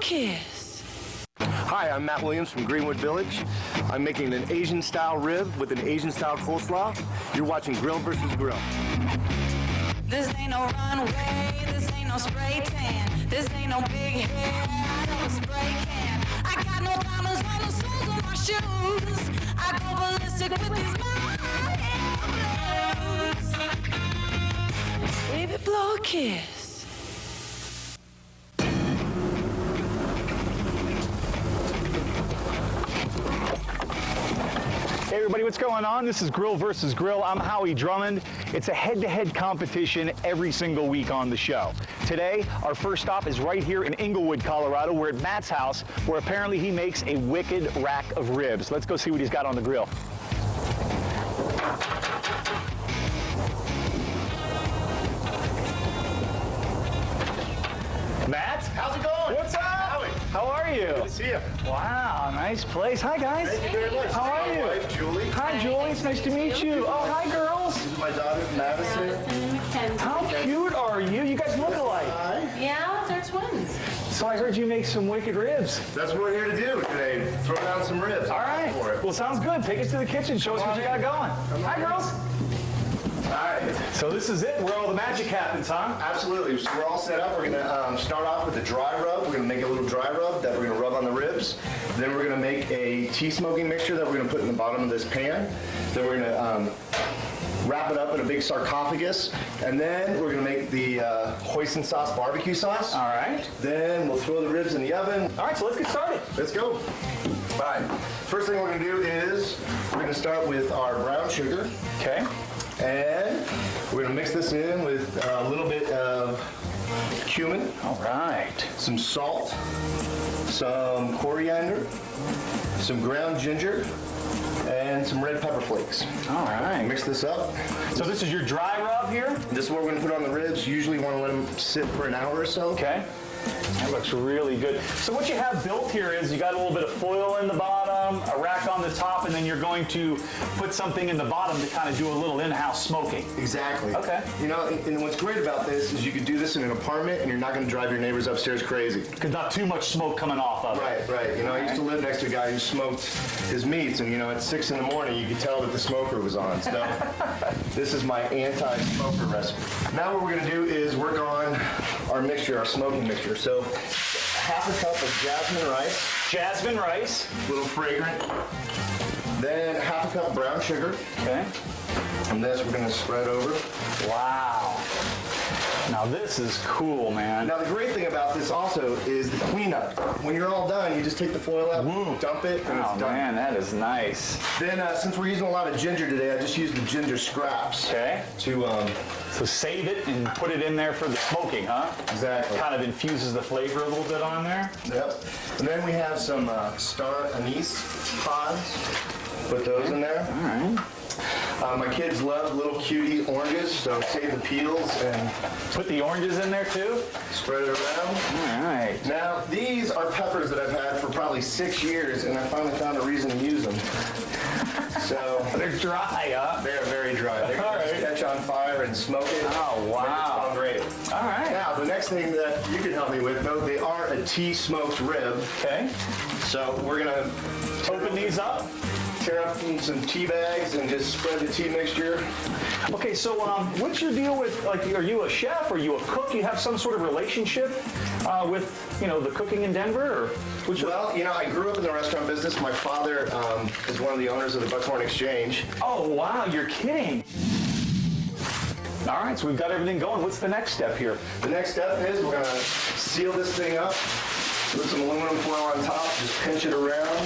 kiss. Hi, I'm Matt Williams from Greenwood Village. I'm making an Asian-style rib with an Asian-style coleslaw. You're watching Grill vs. Grill. This ain't no runway, this ain't no spray tan, this ain't no big hair out of a spray can. I got no diamonds on the soles of my shoes. I go ballistic with these my blues. Baby, blow a kiss. Hey everybody, what's going on? This is Grill vs. Grill. I'm Howie Drummond. It's a head-to-head competition every single week on the show. Today, our first stop is right here in Englewood, Colorado. We're at Matt's house, where apparently he makes a wicked rack of ribs. Let's go see what he's got on the grill. Matt? How's it going? What's up? Howie. How are you? Good to see you. Wow, nice place. Hi guys. Thank you very much. How are you? My wife, Julie. Hi Julie, it's nice to meet you. Oh, hi girls. This is my daughter, Madison. How cute are you? You guys look alike. Hi. Yeah, they're twins. So I heard you make some wicked ribs. That's what we're here to do today. Throw down some ribs. All right. For it. Well, sounds good. Take us to the kitchen. Show us what you got going. Hi, girls. All right. So this is it. Where all the magic happens, huh? Absolutely. So we're all set up. We're going to start off with the dry rub. We're going to make a little dry rub that we're going to rub on the ribs. Then we're going to make a tea smoking mixture that we're going to put in the bottom of this pan. Then we're going to wrap it up in a big sarcophagus. And then we're going to make the hoisin sauce barbecue sauce. All right. Then we'll throw the ribs in the oven. All right, so let's get started. Let's go. All right. First thing we're going to do is we're going to start with our brown sugar. Okay. And we're going to mix this in with a little bit of cumin. All right. Some salt, some coriander, some ground ginger, and some red pepper flakes. All right. Mix this up. So this is your dry rub here? This is what we're going to put on the ribs. Usually want to let them sit for an hour or so. Okay. That looks really good. So what you have built here is you got a little bit of foil in the bottom, a rack on the top, and then you're going to put something in the bottom to kind of do a little in-house smoking. Exactly. Okay. You know, and what's great about this is you could do this in an apartment and you're not going to drive your neighbors upstairs crazy. Because not too much smoke coming off of it. Right, right. You know, I used to live next to a guy who smoked his meats, and you know, at 6 in the morning, you could tell that the smoker was on. So this is my anti-smoker recipe. Now what we're going to do is work on our mixture, our smoking mixture. So half a cup of jasmine rice. Jasmine rice. A little fragrant. Then half a cup brown sugar. Okay. And this we're going to spread over. Wow. Now this is cool, man. Now the great thing about this also is the cleanup. When you're all done, you just take the foil out, dump it, and Oh it's done. man, that is nice. Then since we're using a lot of ginger today, I just used the ginger scraps. Okay. To So save it and put it in there for the smoking, huh? Exactly. Kind of infuses the flavor a little bit on there. Yep. And then we have some star anise pods. Put those in there. All right. My kids love little cutie oranges, so save the peels and Put the oranges in there too. spread it around. All right. Now, these are peppers that I've had for probably 6 years, and I finally found a reason to use them. So They're dry, huh? they're very dry. They're All going to right. catch on fire and smoke it. Oh, wow. Make it smell great. All right. Now, the next thing that you can help me with, though, they are a tea smoked rib. Okay. So we're going to Open these up. tear up some tea bags and just spread the tea mixture. Okay, so what's your deal with, like, are you a chef? Are you a cook? You have some sort of relationship with, you know, the cooking in Denver? Or which Well, you know, I grew up in the restaurant business. My father is one of the owners of the Buckhorn Exchange. Oh, wow, you're kidding. All right, so we've got everything going. What's the next step here? The next step is we're gonna seal this thing up, put some aluminum foil on top, just pinch it around,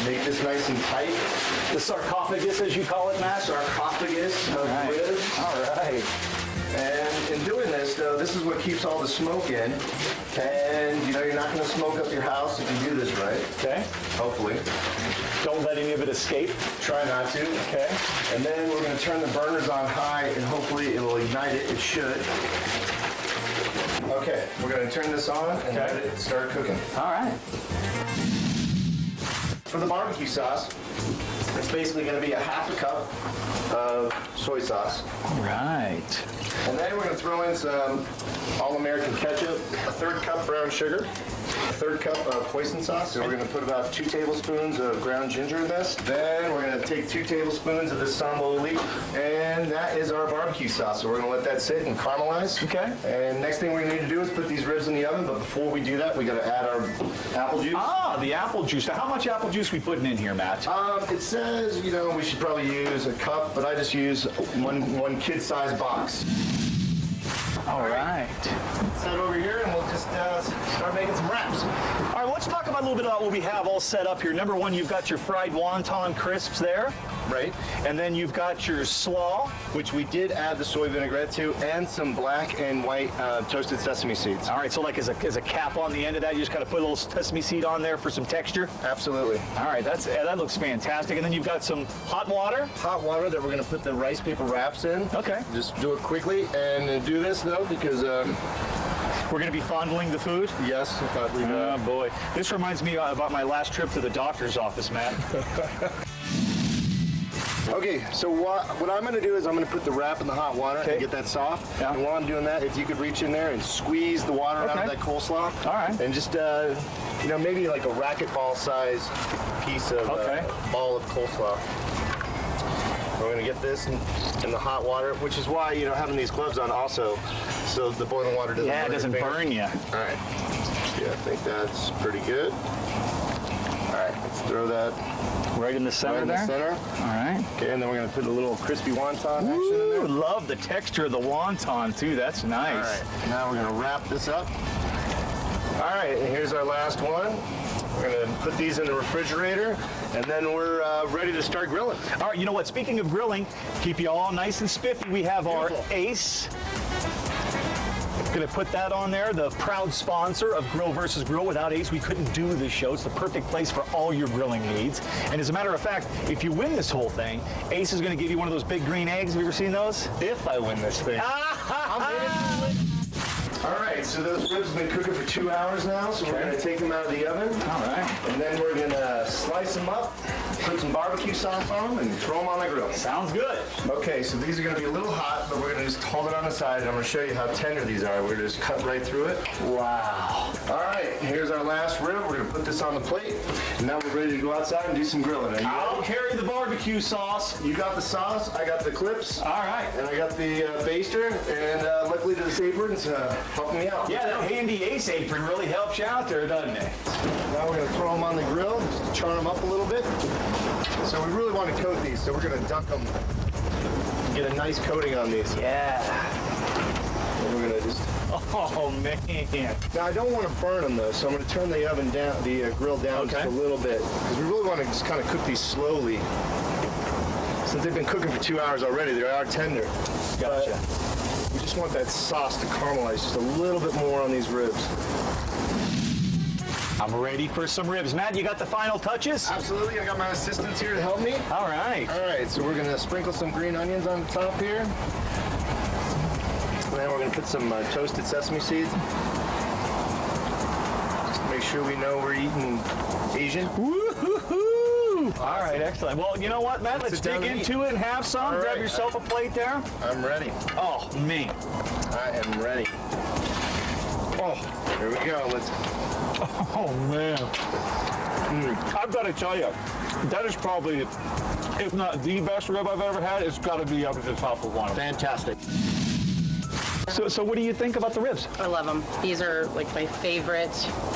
make this nice and tight. The sarcophagus, as you call it, Matt? Sarcophagus of All right. ribs. All right. And in doing this, though, this is what keeps all the smoke in. And, you know, you're not gonna smoke up your house if you do this right, Okay. hopefully. Don't let any of it escape. Try not to. Okay. And then we're gonna turn the burners on high and hopefully it will ignite it. It should. Okay, we're gonna turn this on and let it start cooking. All right. For the barbecue sauce, It's basically going to be a half a cup of soy sauce. All right. And then we're going to throw in some All-American ketchup, a third cup brown sugar, a third cup of hoisin sauce. So we're going to put about 2 tablespoons of ground ginger in this. Then we're going to take 2 tablespoons of this sambal elite, and that is our barbecue sauce. So we're going to let that sit and caramelize. Okay. And next thing we're going to need to do is put these ribs in the oven, but before we do that, we got to add our apple juice. Ah, the apple juice. Now, how much apple juice we putting in here, Matt? It says, you know, we should probably use a cup, but I just use one kid-sized box. All right. Set over here, and we'll just start making some wraps. All right, well, let's talk about a little bit about what we have all set up here. Number one, you've got your fried wonton crisps there. Right. And then you've got your slaw. Which we did add the soy vinaigrette to, and some black and white toasted sesame seeds. All right, so like as a cap on the end of that, you just kind of put a little sesame seed on there for some texture. Absolutely. All right, that looks fantastic. And then you've got some hot water. Hot water that we're going to put the rice paper wraps in. Okay. Just do it quickly, and do this, though, because... We're going to be fondling the food. yes, if I leave Oh, boy. This reminds me about my last trip to the doctor's office, Matt. Okay, so what I'm going to do is I'm going to put the wrap in the hot water Okay. and get that soft. Yeah. And while I'm doing that, if you could reach in there and squeeze the water out Okay. of that coleslaw. All right. And just, you know, maybe like a racquetball size piece of Okay. ball of coleslaw. We're going to get this in the hot water, which is why, you know, having these gloves on also, so the boiling water doesn't Yeah, it burn your doesn't fingers. burn you. All right. Yeah, I think that's pretty good. All right, let's throw that Right in the center right in there. the center. All right. Okay, and then we're going to put a little crispy wonton action in there. Ooh, love the texture of the wonton too. That's nice. All right, now we're going to wrap this up. All right, and here's our last one. We're going to put these in the refrigerator, and then we're ready to start grilling. All right, you know what? Speaking of grilling, keep you all nice and spiffy. We have our Beautiful. Ace. Gonna put that on there, the proud sponsor of Grill versus Grill. Without Ace, we couldn't do this show. It's the perfect place for all your grilling needs. And as a matter of fact, if you win this whole thing, Ace is gonna give you one of those big green eggs. Have you ever seen those? If I win this thing. All right, so those ribs have been cooking for 2 hours now, so we're Okay. going to take them out of the oven. All right. And then we're going to slice them up, put some barbecue sauce on them, and throw them on the grill. Sounds good. Okay, so these are going to be a little hot, but we're going to just hold it on the side, and I'm going to show you how tender these are. We're going to just cut right through it. Wow. All right, here's our last rib. We're going to put this on the plate, and now we're ready to go outside and do some grilling. Are you I'll ready? carry the barbecue sauce. You got the sauce, I got the clips, All right. and I got the baster, and luckily this apron's helping me out. Yeah, that handy Ace apron really helps you out there, doesn't it? Now we're going to throw them on the grill, just churn them up a little bit. So we really want to coat these, so we're going to dunk them, get a nice coating on these. Yeah. And we're going to just... Oh, man. Now I don't want to burn them though, so I'm going to turn the oven down, the grill down just Okay. a little bit, because we really want to just kind of cook these slowly. Since they've been cooking for 2 hours already, they are tender. Gotcha. But we just want that sauce to caramelize just a little bit more on these ribs. I'm ready for some ribs. Matt, you got the final touches? Absolutely, I got my assistants here to help me. All right. All right, so we're gonna sprinkle some green onions on the top here. And then we're gonna put some toasted sesame seeds. Just to make sure we know we're eating Asian. Woo-hoo-hoo. All right, excellent. Well, you know what, Matt? Let's sit down dig and eat. into it and have some. All Grab right. yourself a plate there. I'm ready. Oh, me. I am ready. Oh, here we go. Let's. Oh, man. I've got to tell you, that is probably, if not the best rib I've ever had. It's got to be up at the top of one. Fantastic. So what do you think about the ribs? I love them. These are like my favorite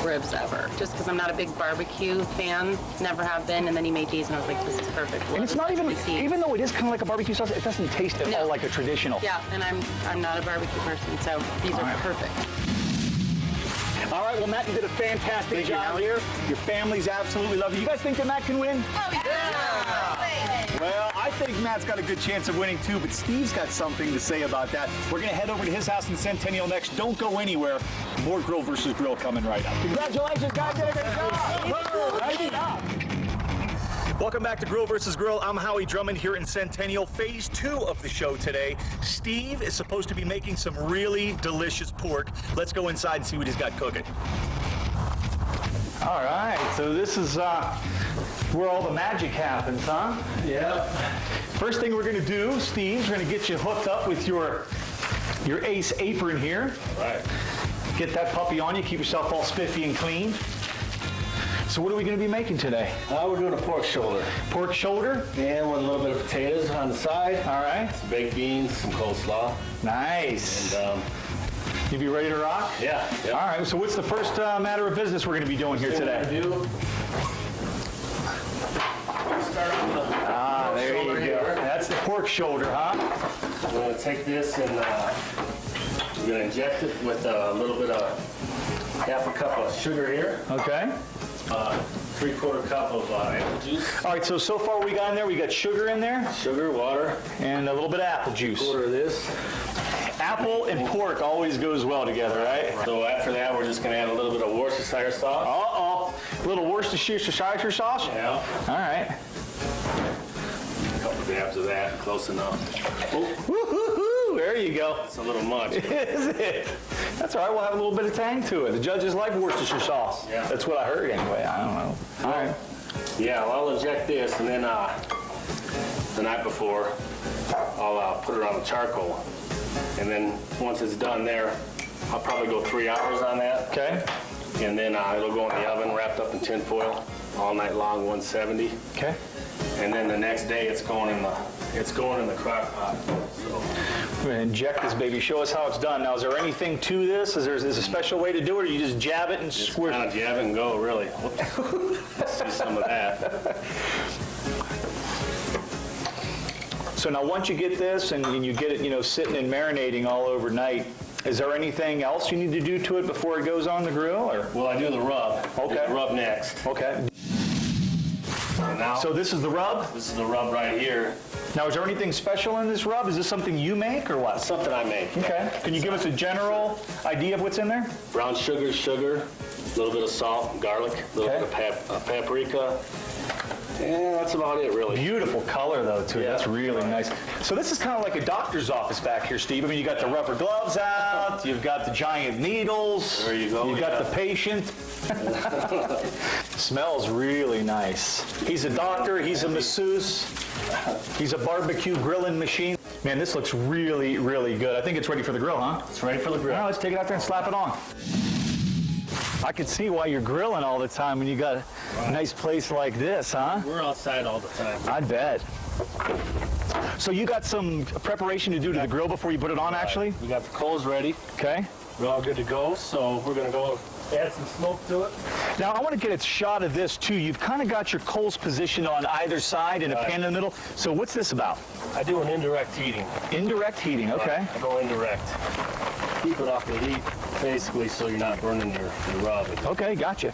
ribs ever. Just because I'm not a big barbecue fan, never have been, and then he made these, and I was like, this is perfect. And it's not even though it is kind of like a barbecue sauce, it doesn't taste at No. all like a traditional. Yeah, and I'm not a barbecue person, so these All are right. perfect. All right, well, Matt, you did a fantastic Thank you, job Howie. here. Your families absolutely love you. You guys think that Matt can win? Oh, yeah. Well, I think Matt's got a good chance of winning too, but Steve's got something to say about that. We're going to head over to his house in Centennial next. Don't go anywhere. More Grill versus Grill coming right up. Congratulations, guys. Did a good job. Nice job. Welcome back to Grill versus Grill. I'm Howie Drummond here in Centennial. Phase 2 of the show today. Steve is supposed to be making some really delicious pork. Let's go inside and see what he's got cooking. All right, so this is where all the magic happens, huh? Yep. First thing we're gonna do, Steve, we're gonna get you hooked up with your Ace apron here. Right. Get that puppy on you, keep yourself all spiffy and clean. So what are we gonna be making today? We're doing a pork shoulder. Pork shoulder? And with a little bit of potatoes on the side. All right. Some baked beans, some coleslaw. Nice. And, You be ready to rock? yeah. Yep. All right, so what's the first matter of business we're gonna be doing here today? Start off with the Ah, pork there you shoulder go. here. That's the pork shoulder, huh? We're going to take this and we're going to inject it with a little bit of half a cup of sugar here, Okay. 3/4 cup of apple juice, All right, so far we got in there, we got sugar in there sugar, water, and a little bit of apple juice. quarter of this. Apple and pork always goes well together, right? So after that, we're just going to add a little bit of Worcestershire sauce. Uh-oh, a little Worcestershire sauce? Yeah. All right. A couple dabs of that, close enough. Oh, Woo-hoo-hoo, there you go. it's a little much. Is it? That's all right, we'll have a little bit of tang to it. The judges like Worcestershire sauce. Yeah. That's what I heard anyway, I don't know. All right. Yeah, well, I'll inject this, and then the night before, I'll put it on the charcoal. And then once it's done there, I'll probably go 3 hours on that. Okay, And then it'll go in the oven wrapped up in tin foil all night long, 170. okay. And then the next day it's going in the crock pot. So We're gonna inject this baby. Show us how it's done. Now, is there anything to this? Is there a special way to do it, or you just jab it and just squirt? kind of jab it and go, really. Whoops. Let's do some of that. So now, once you get this and you get it, sitting and marinating all overnight, is there anything else you need to do to it before it goes on the grill, or? Well, I do the rub. Okay. Do the rub next. Okay. And now, So this is the rub. this is the rub right here. Now, is there anything special in this rub? Is this something you make, or what? Something I make. Okay. Can you give us a general idea of what's in there? Brown sugar, a little bit of salt, garlic, a little Okay. bit of paprika. And that's about it, really. Beautiful color, though, too. Yeah. That's really nice. So this is kind of like a doctor's office back here, Steve. I mean, you got the rubber gloves out, you've got the giant needles. There you go, You've got yeah. the patient. Smells really nice. He's a doctor, he's a masseuse, he's a barbecue grilling machine. Man, this looks really, really good. I think it's ready for the grill, huh? It's ready for the grill. All right, let's take it out there and slap it on. I can see why you're grilling all the time when you got a nice place like this, huh? We're outside all the time. I bet. So you got some preparation to do to the grill before you put it on, actually? We got the coals ready. Okay. We're all good to go. So we're going to go add some smoke to it. Now, I want to get a shot of this, too. You've kind of got your coals positioned on either side and a pan in the middle. So what's this about? I do an indirect heating. Indirect heating, okay. I go indirect. Keep it off the heat, basically, so you're not burning your rub. Okay, gotcha.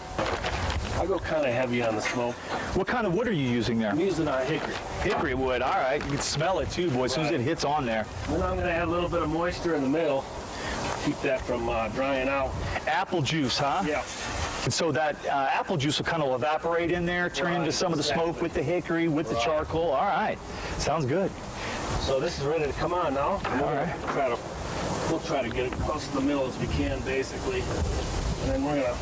I go kind of heavy on the smoke. What kind of wood are you using there? I'm using hickory. Hickory wood, all right. You can smell it, too, boy, as soon as it hits on there. Then I'm going to add a little bit of moisture in the middle. Keep that from drying out. Apple juice, huh? Yeah. And so that apple juice will kind of evaporate in there, turn into some of the smoke with the hickory, with the charcoal. All right. Sounds good. So this is ready to come on now. All right. We'll try to get it close to the middle as we can, basically. And then we're going to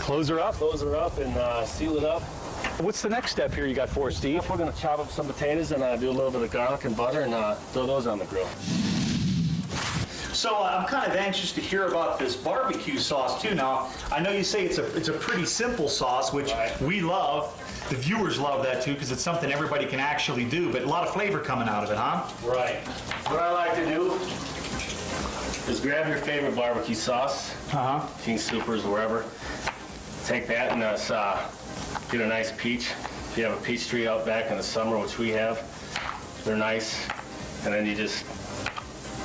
Close her up. close her up and seal it up. What's the next step here you got for us, Steve? We're going to chop up some potatoes and do a little bit of garlic and butter and throw those on the grill. So I'm kind of anxious to hear about this barbecue sauce too. Now, I know you say it's a pretty simple sauce, which Right. we love. The viewers love that too, because it's something everybody can actually do, but a lot of flavor coming out of it, huh? Right. What I like to do is grab your favorite barbecue sauce, Uh-huh. King Soopers, wherever. Take that and get a nice peach. If you have a peach tree out back in the summer, which we have, they're nice. And then you just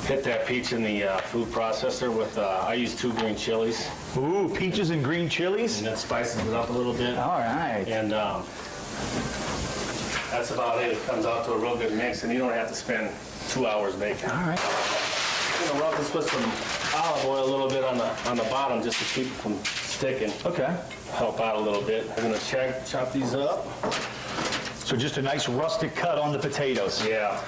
hit that peach in the food processor with, I use 2 green chilies, Ooh, peaches and green chilies. and that spices it up a little bit. All right. And that's about it. It comes out to a real good mix, and you don't have to spend 2 hours making it. All right. I'm gonna rub this with some olive oil a little bit on the bottom just to keep it from sticking. Okay. Help out a little bit. We're gonna chop these up. So just a nice rustic cut on the potatoes. Yeah.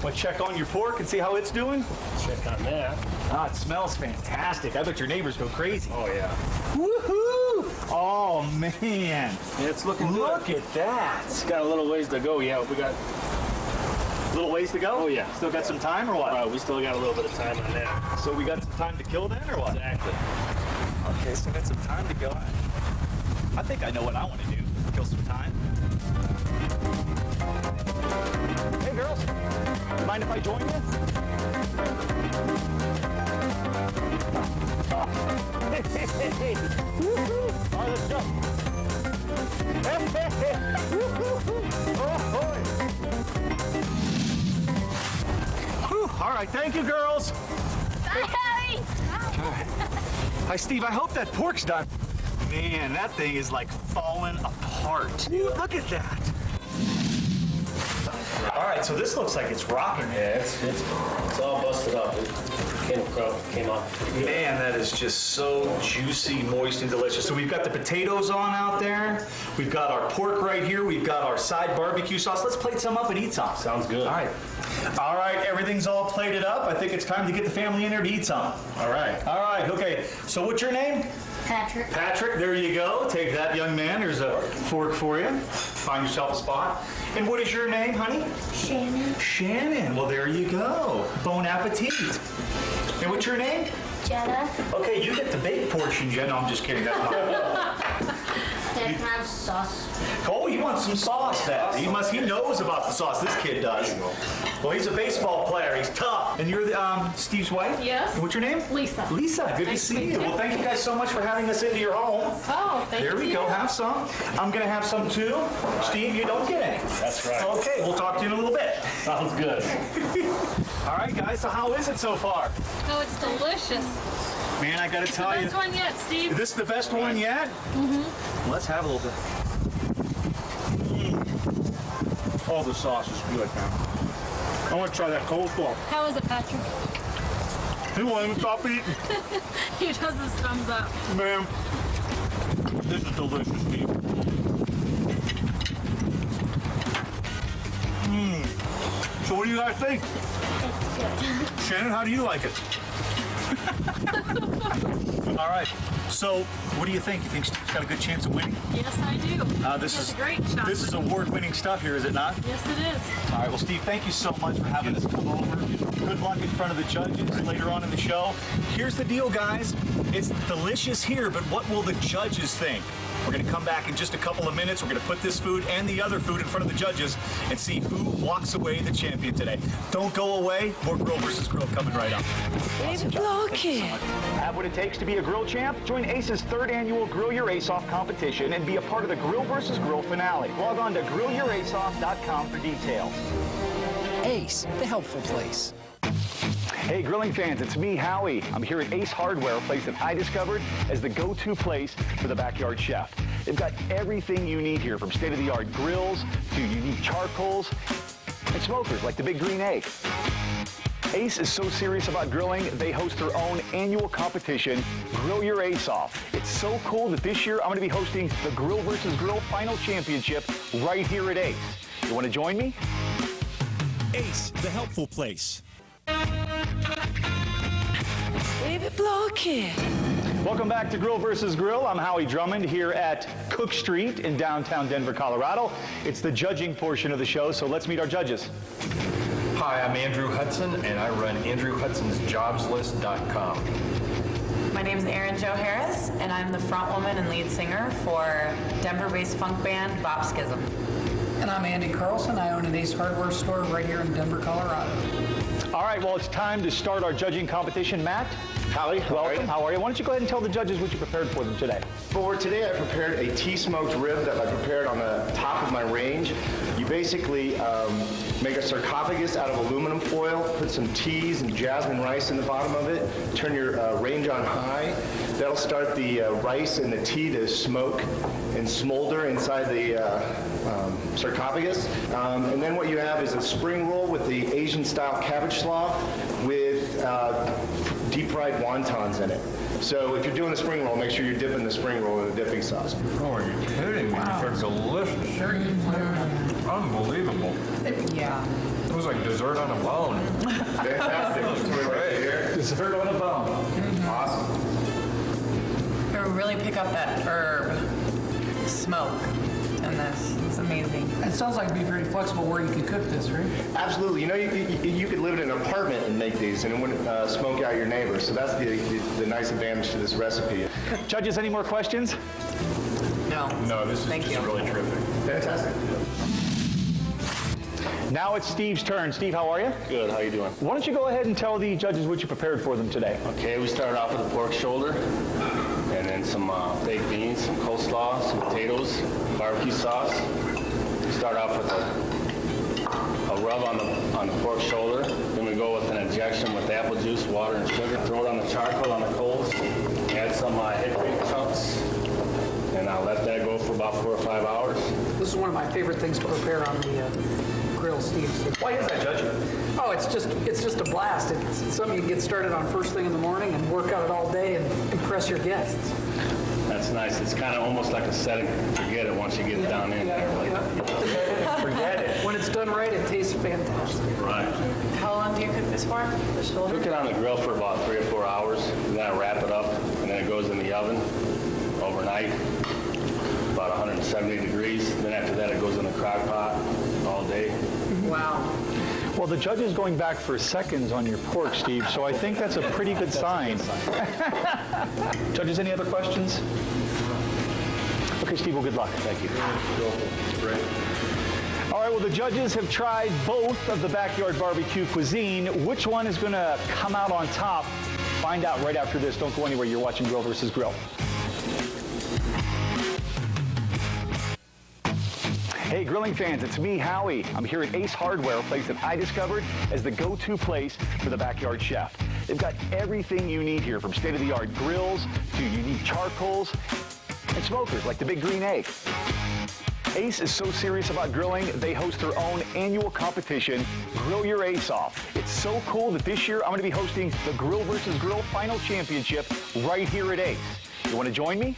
Want to check on your pork and see how it's doing? Check on that. Ah, it smells fantastic. I bet your neighbors go crazy. Oh yeah. Woohoo! Oh, man. It's looking good. Look at that. It's got a little ways to go. Yeah, we got. Little ways to go? Oh, yeah. Still got some time or what? We still got a little bit of time on that. So we got some time to kill then or what? Exactly. Okay, so got some time to go. I think I know what I want to do. Kill some time. Hey, girls. Mind if I join you? Hey. Woo-hoo. All right, let's go. Hey. Woo-hoo. Oh, boy. Whew. All right, thank you, girls. Hi. Hi, Steve. I hope that pork's done. Man, that thing is like falling apart. Look at that. All right, so this looks like it's rocking. Yeah, it's all busted up. It came out pretty good. Man, that is just so juicy, moist, and delicious. So we've got the potatoes on out there. We've got our pork right here. We've got our side barbecue sauce. Let's plate some up and eat some. Sounds good. All right. All right, everything's all plated up. I think it's time to get the family in there to eat some. All right. All right, okay. So what's your name? Patrick. Patrick, there you go. Take that, young man. There's a fork for you. Find yourself a spot. And what is your name, honey? Shannon. Shannon. Well, there you go. Bon appetit. And what's your name? Jenna. Okay, you get the baked portion, Jen. No, I'm just kidding. That's not. Can I have sauce? Oh, you want some sauce then? He knows about the sauce. This kid does. Well, he's a baseball player. He's tough. And you're Steve's wife? Yes. And what's your name? Lisa. Lisa, good to see you. Well, thank you guys so much for having us into your home. Oh, thank you. There we go. Have some. I'm gonna have some too. Steve, you don't get any. That's right. Okay, we'll talk to you in a little bit. Sounds good. All right, guys. So how is it so far? Oh, it's delicious. Man, I gotta tell you, Best one yet, Steve. is this the best one yet? Mm-hmm. Let's have a little bit. Oh, the sauce is good, man. I want to try that coleslaw. How is it, Patrick? He won't even stop eating. He does his thumbs up. Man, this is delicious, Steve. So what do you guys think? It's good. Shannon, how do you like it? All right. So, what do you think? You think Steve's got a good chance of winning? Yes, I do. This It's is a great shot. This is award-winning stuff here, is it not? Yes, it is. All right. Well, Steve, thank you so much for having us come over. Good luck in front of the judges later on in the show. Here's the deal, guys. It's delicious here, but what will the judges think? We're going to come back in just a couple of minutes. We're going to put this food and the other food in front of the judges and see who walks away the champion today. Don't go away. More Grill versus Grill coming right up. Baby Blocky. Have what it takes to be a grill champ? Join ACE's 3rd annual Grill Your Ace Off competition and be a part of the Grill vs. Grill finale. Log on to grillyouraceoff.com for details. Ace, the helpful place. Hey grilling fans, it's me, Howie. I'm here at Ace Hardware, a place that I discovered as the go-to place for the backyard chef. They've got everything you need here, from state-of-the-art grills to unique charcoals and smokers like the Big Green Egg. Ace is so serious about grilling, they host their own annual competition, Grill Your Ace Off. It's so cool that this year I'm going to be hosting the Grill vs. Grill Final Championship right here at Ace. You want to join me? Ace, the helpful place. Baby Blocky. Welcome back to Grill vs. Grill. I'm Howie Drummond here at Cook Street in downtown Denver, Colorado. It's the judging portion of the show, so let's meet our judges. Hi, I'm Andrew Hudson, and I run AndrewHudson'sJobsList.com. My name is Erin Jo Harris, and I'm the frontwoman and lead singer for Denver-based funk band Bop Schism. And I'm Andy Carlson. I own an Ace Hardware store right here in Denver, Colorado. All right, well, it's time to start our judging competition. Matt, Howie, welcome. How are you? Why don't you go ahead and tell the judges what you prepared for them today? For today, I prepared a tea-smoked rib that I prepared on the top of my range. You basically make a sarcophagus out of aluminum foil, put some teas and jasmine rice in the bottom of it, turn your range on high. That'll start the rice and the tea to smoke and smolder inside the sarcophagus. And then what you have is a spring roll with the Asian-style cabbage slaw with deep-fried wontons in it. So if you're doing a spring roll, make sure you're dipping the spring roll in a dipping sauce. Oh, are you kidding me? These are delicious. Unbelievable. Yeah. It was like dessert on a bone. Fantastic. Right here. Dessert on a bone. Awesome. Very really pick up that herb smoke in this. It's amazing. It sounds like it'd be pretty flexible where you could cook this, right? Absolutely. You know, you could live in an apartment and make these, and it wouldn't smoke out your neighbors. So that's the nice advantage to this recipe. Judges, any more questions? No. No, this is Thank just you. really terrific. Fantastic. Now it's Steve's turn. Steve, how are you? Good, how you doing? Why don't you go ahead and tell the judges what you prepared for them today? Okay, we started off with a pork shoulder, and then some baked beans, some coleslaw, some potatoes, barbecue sauce. We start off with a rub on the pork shoulder. Then we go with an injection with apple juice, water, and sugar. Throw it on the charcoal on the coals. Add some hickory chunks, and I'll let that go for about 4 or 5 hours. This is one of my favorite things to prepare on the grill, Steve. So- Why is that, Judge? Oh, it's just a blast. It's something you can get started on first thing in the morning and work on it all day and impress your guests. That's nice. It's kind of almost like a set and forget it once you get it down in there. Like, Forget it. When it's done right, it tastes fantastic. right. How long do you cook this for? The shoulder? Cook it on the grill for about 3 or 4 hours, and then I wrap it up, and then it goes in the oven overnight, about 170 degrees. Then after that, it goes in the crock pot all day. Wow. Well, the judge is going back for seconds on your pork, Steve, so I think that's a pretty good sign. Judges, any other questions? Okay, Steve, well, good luck. Thank you. Great. All right, well, the judges have tried both of the backyard barbecue cuisine. Which one is going to come out on top? Find out right after this. Don't go anywhere. You're watching Grill versus Grill. Hey, grilling fans, it's me, Howie. I'm here at Ace Hardware, a place that I discovered as the go-to place for the backyard chef. They've got everything you need here, from state-of-the-art grills to unique charcoals and smokers like the Big Green Egg. Ace is so serious about grilling, they host their own annual competition, Grill Your Ace Off. It's so cool that this year I'm going to be hosting the Grill versus Grill Final Championship right here at Ace. You want to join me?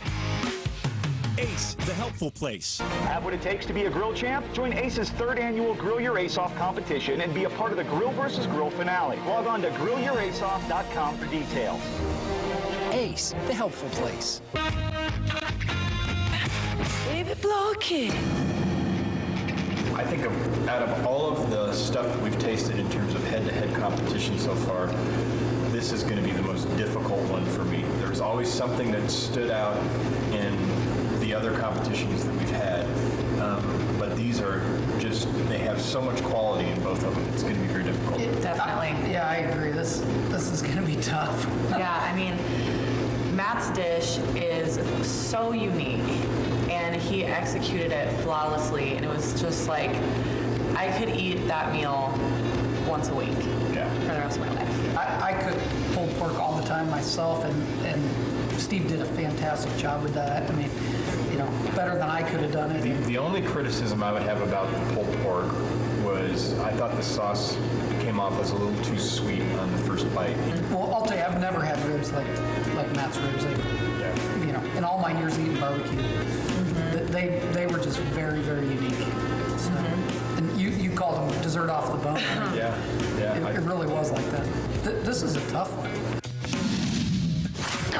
Ace, the helpful place. Have what it takes to be a grill champ? Join Ace's 3rd annual Grill Your Ace Off competition and be a part of the Grill versus Grill finale. Log on to grillyouraceoff.com for details. Ace, the helpful place. Baby blockhead. I think out of all of the stuff that we've tasted in terms of head-to-head competition so far, this is going to be the most difficult one for me. There's always something that stood out in the other competitions that we've had, but these are just, they have so much quality in both of them. It's going to be very difficult. Definitely. Yeah, I agree. This is going to be tough. Yeah, I mean, Matt's dish is so unique, and he executed it flawlessly, and it was just like, I could eat that meal once a week Yeah. for the rest of my life. I cook pulled pork all the time myself, and Steve did a fantastic job with that. I mean, you know, better than I could have done it. The only criticism I would have about the pulled pork was I thought the sauce came off as a little too sweet on the first bite. Well, I'll tell you, I've never had ribs like Matt's ribs. Yeah. You know, in all my years eating barbecue, they were just very, very unique. So, and you called them dessert off the bone. Yeah. Yeah. It really was like that. This is a tough one.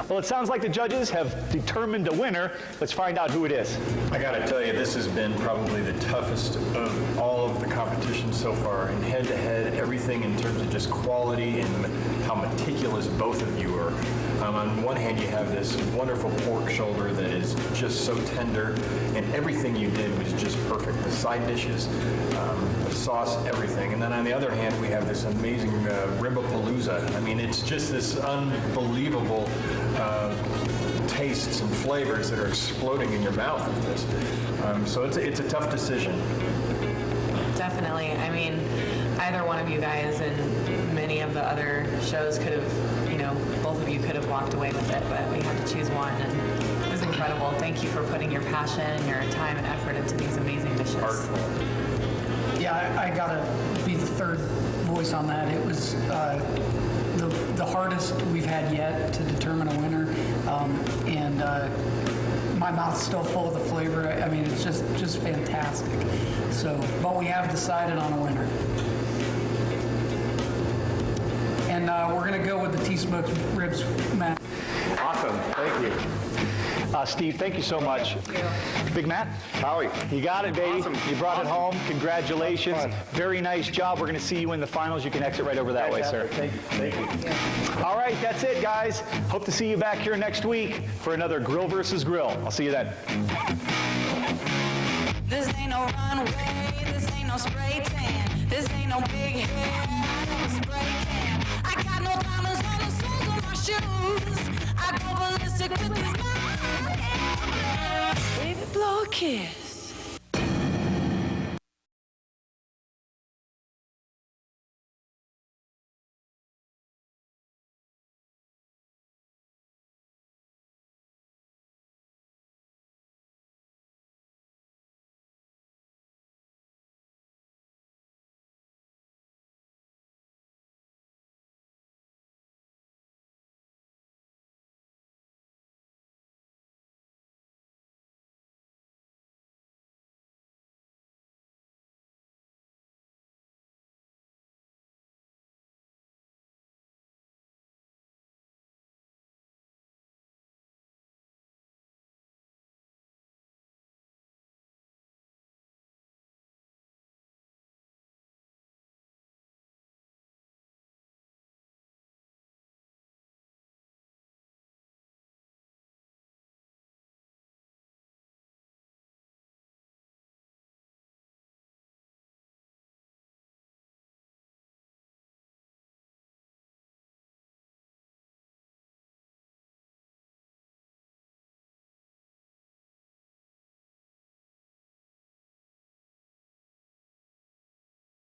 Well, it sounds like the judges have determined a winner. Let's find out who it is. I got to tell you, this has been probably the toughest of all of the competitions so far. And head-to-head, everything in terms of just quality and how meticulous both of you are. On one hand, you have this wonderful pork shoulder that is just so tender, and everything you did was just perfect. The side dishes, the sauce, everything. And then on the other hand, we have this amazing Ribapalooza. I mean, it's just this unbelievable tastes and flavors that are exploding in your mouth with this. So it's a tough decision. Definitely. I mean, either one of you guys and many of the other shows could have, you know, both of you could have walked away with it, but we had to choose one, and it was incredible. Thank you for putting your passion, your time, and effort into these amazing dishes. Artful. Yeah, I gotta be the third voice on that. It was the hardest we've had yet to determine a winner, and my mouth's still full of the flavor. I mean, it's just fantastic. So, but we have decided on a winner. And we're gonna go with the T-smoked ribs, Matt. Awesome. Thank you. Steve, thank you so much. Big Matt? Howie. You got it, baby. Awesome. You brought it home. Congratulations. Fun. Very nice job. We're going to see you in the finals. You can exit right over that way, sir. Thank you. Thank you. All right, that's it, guys. Hope to see you back here next week for another Grill versus Grill. I'll see you then. This ain't no runway, this ain't no spray tan, this ain't no big hair, no spray can. I got no diamonds on the soles of my shoes. I go ballistic with these. Baby, blow a kiss.